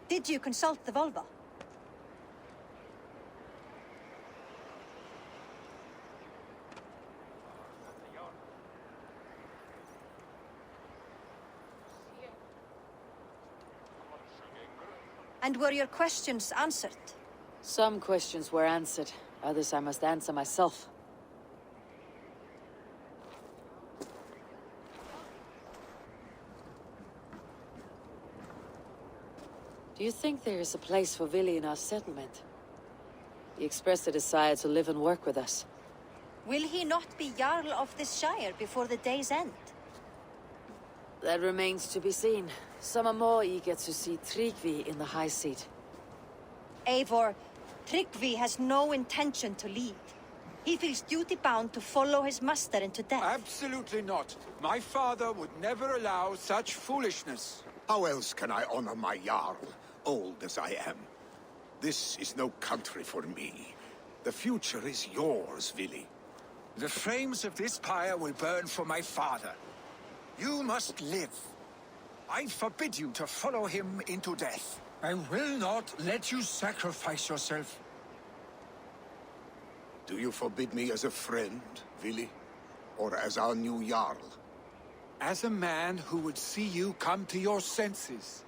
Did you consult the Volva? And were your questions answered? Some questions were answered. Others I must answer myself. Do you think there is a place for Vili in our settlement? He expressed a desire to live and work with us. Will he not be Jarl of this shire before the day's end? That remains to be seen. Some are more eager to see Tryggvi in the high seat. Eivor, Tryggvi has no intention to lead. He feels duty-bound to follow his master into death. Absolutely not. My father would never allow such foolishness. How else can I honor my Jarl, old as I am? This is no country for me. The future is yours, Vili. The flames of this pyre will burn for my father. You must live. I forbid you to follow him into death. I will not let you sacrifice yourself. Do you forbid me as a friend, Vili? Or as our new Jarl? As a man who would see you come to your senses.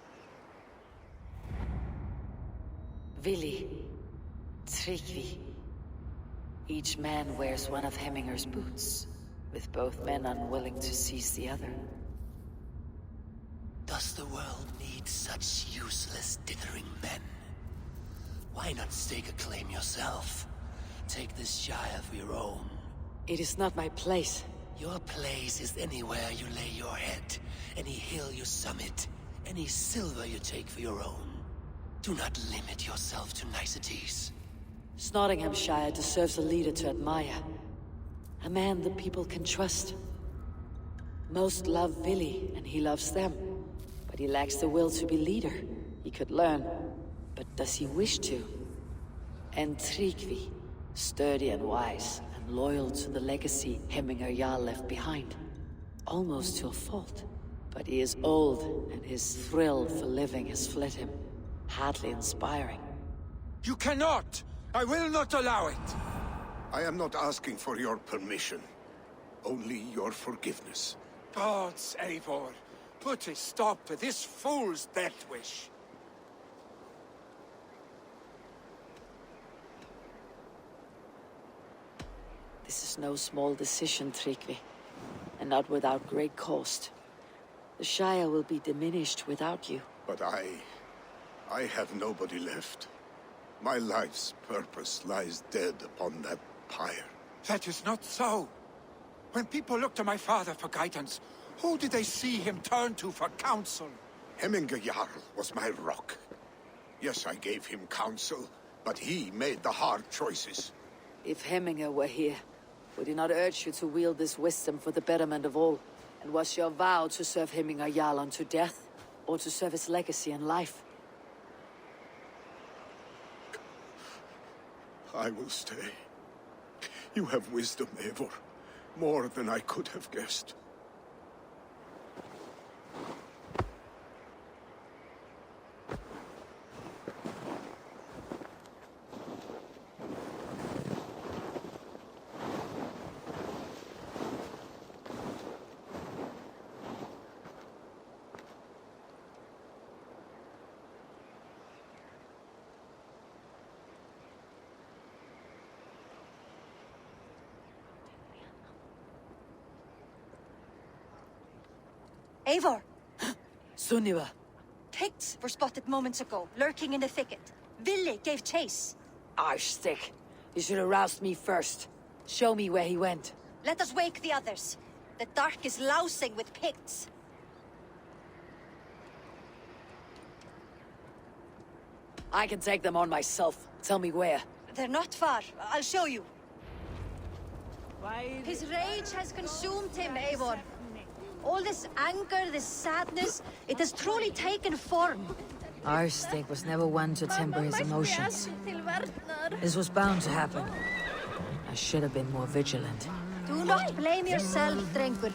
Vili. Tryggvi. Each man wears one of Hemminger's boots, with both men unwilling to seize the other. Does the world need such useless dithering men? Why not stake a claim yourself? Take this shire for your own. It is not my place. Your place is anywhere you lay your head, any hill you summit, any silver you take for your own. Do not limit yourself to niceties. Nottinghamshire deserves a leader to admire. A man the people can trust. Most love Vili, and he loves them. But he lacks the will to be leader. He could learn, but does he wish to? And Tryggvi, sturdy and wise, and loyal to the legacy Hemminger Jarl left behind. Almost to a fault. But he is old, and his thrill for living has fled him. Hardly inspiring. You cannot! I will not allow it! I am not asking for your permission. Only your forgiveness. Gods, Eivor, put a stop to this fool's death wish. This is no small decision, Tryggvi. And not without great cost. The Shire will be diminished without you. But I have nobody left. My life's purpose lies dead upon that pyre. That is not so. When people look to my father for guidance, who did they see him turn to for counsel? Hemminger Jarl was my rock. Yes, I gave him counsel, but he made the hard choices. If Hemminger were here, would he not urge you to wield this wisdom for the betterment of all? And was your vow to serve Hemminger Jarl unto death, or to serve his legacy in life? I will stay. You have wisdom, Eivor. More than I could have guessed. Eivor! Sunniva! Picts were spotted moments ago, lurking in the thicket. Vili gave chase. Arschstick! You should have roused me first. Show me where he went. Let us wake the others. The dark is lousing with Picts. I can take them on myself. Tell me where. They're not far. I'll show you. His rage has consumed him, Eivor. All this anger, this sadness, it has truly taken form. Arschstick was never one to temper his emotions. This was bound to happen. I should have been more vigilant. Do not blame yourself, Drengur.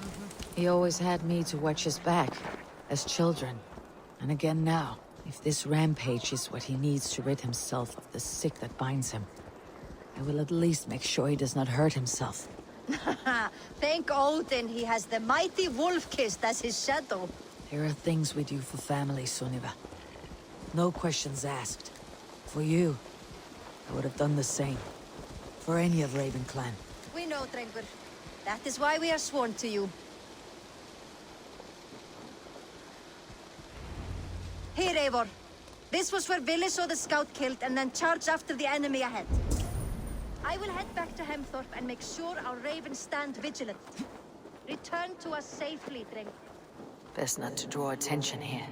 He always had me to watch his back, as children. And again now, if this rampage is what he needs to rid himself of the sick that binds him, I will at least make sure he does not hurt himself. Thank Odin he has the mighty Wolf-Kissed as his shadow. There are things we do for family, Sunniva. No questions asked. For you, I would have done the same. For any of Raven clan. We know, Drengur. That is why we are sworn to you. Here, Eivor. This was where Vili saw the scout killed and then charged after the enemy ahead. I will head back to Hemthorpe and make sure our ravens stand vigilant. Return to us safely, Drengur. Best not to draw attention here.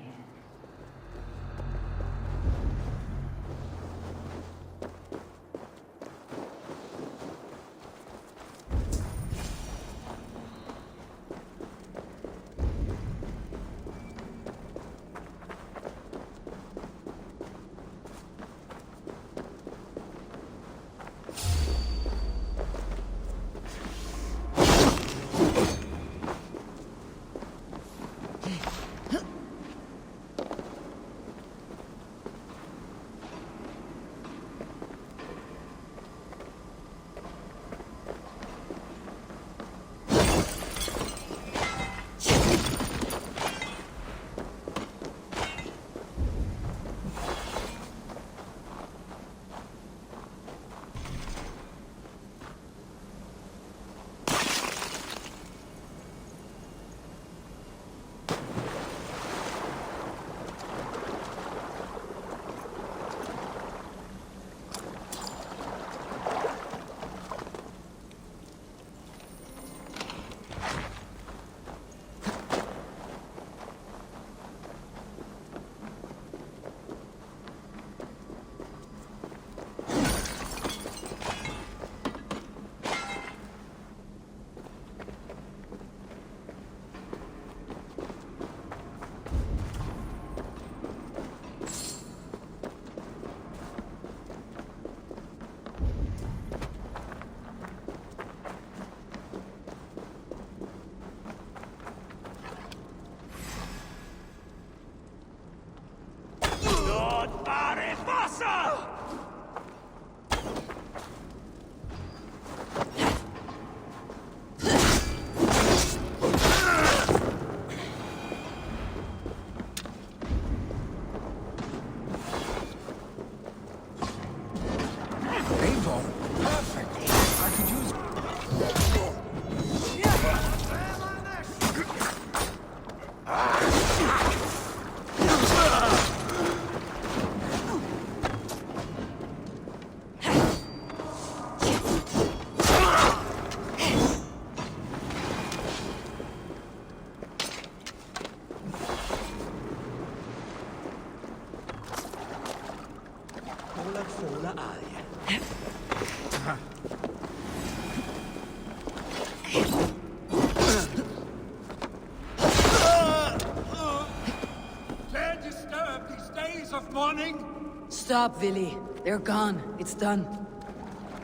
Stop, Vili. They're gone. It's done.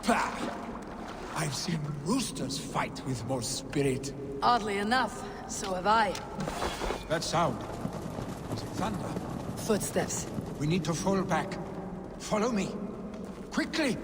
Pah! I've seen roosters fight with more spirit. Oddly enough, so have I. That sound. Was it thunder? Footsteps. We need to fall back. Follow me. Quickly!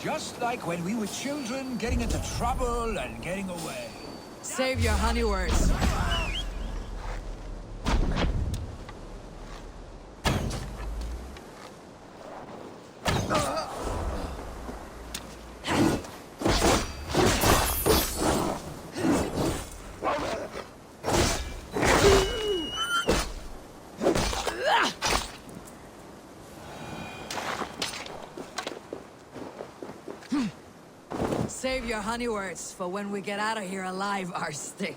Just like when we were children, getting into trouble and getting away. Save your honey words. Save your honey words for when we get out of here alive, Arstick.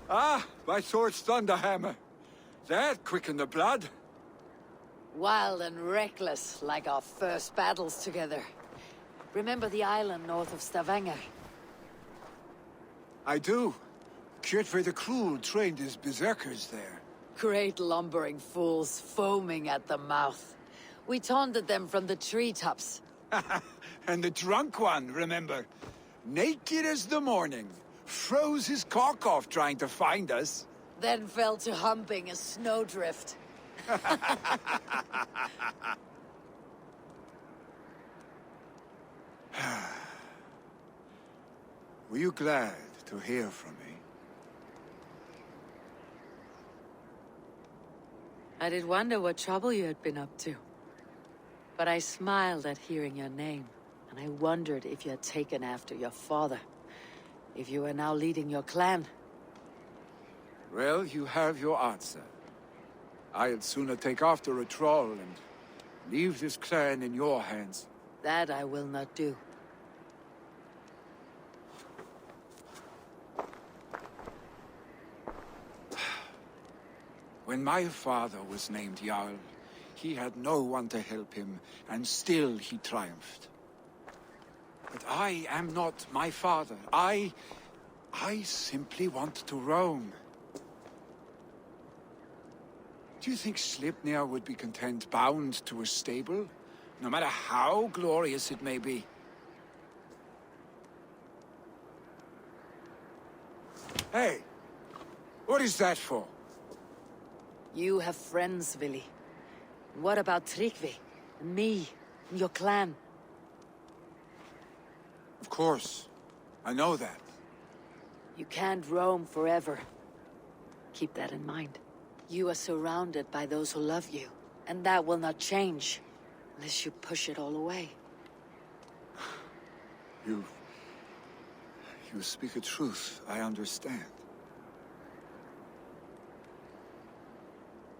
Ah, my sword's thunderhammer. That quickened the blood. Wild and reckless, like our first battles together. Remember the island north of Stavanger? I do. Kjotve the Cruel trained his berserkers there. Great lumbering fools, foaming at the mouth. We taunted them from the treetops. And the drunk one, remember? Naked as the morning. Froze his cock off trying to find us. Then fell to humping a snowdrift. Were you glad to hear from me? I did wonder what trouble you had been up to. But I smiled at hearing your name, and I wondered if you had taken after your father. If you were now leading your clan. Well, you have your answer. I'd sooner take after a troll and leave this clan in your hands. That I will not do. When my father was named Jarl, he had no one to help him, and still he triumphed. But I am not my father. I simply want to roam. Do you think Sleipnir would be content bound to a stable, no matter how glorious it may be? Hey, what is that for? You have friends, Vili. What about Tryggvi, and me, and your clan? Of course. I know that. You can't roam forever. Keep that in mind. You are surrounded by those who love you, and that will not change, unless you push it all away. You speak a truth, I understand.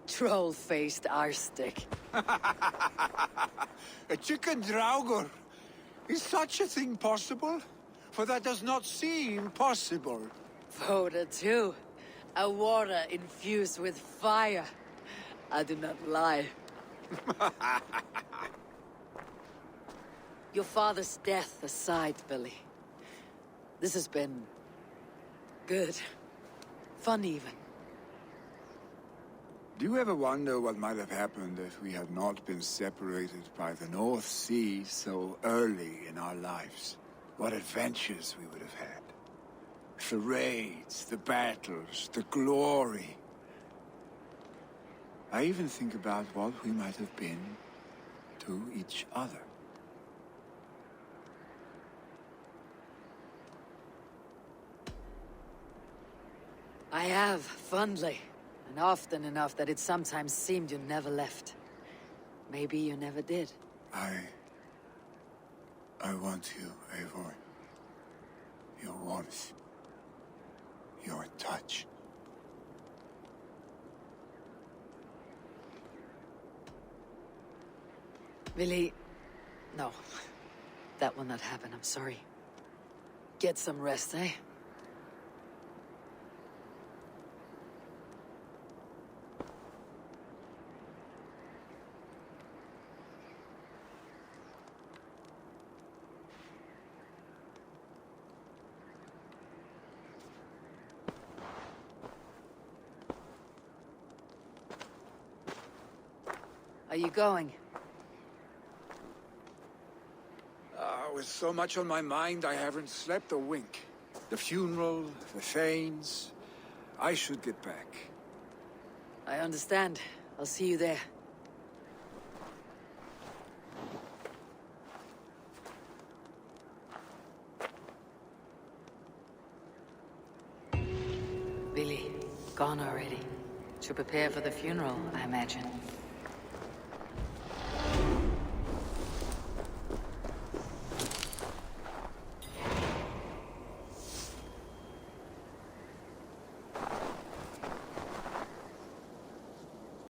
Troll-faced Arstick. A chicken Draugr! Is such a thing possible? For that does not seem possible. Voda too. A water infused with fire. I do not lie. Your father's death aside, Billy. This has been... good. Fun even. Do you ever wonder what might have happened if we had not been separated by the North Sea so early in our lives? What adventures we would have had. The raids, the battles, the glory. I even think about what we might have been to each other. I have, fondly. And often enough that it sometimes seemed you never left. Maybe you never did. I want you, Eivor. Your warmth. Your touch. Vili... no. That will not happen, I'm sorry. Get some rest, eh? you going? With so much on my mind, I haven't slept a wink. The funeral, the Thanes... I should get back. I understand. I'll see you there. Billy, gone already. To prepare for the funeral, I imagine.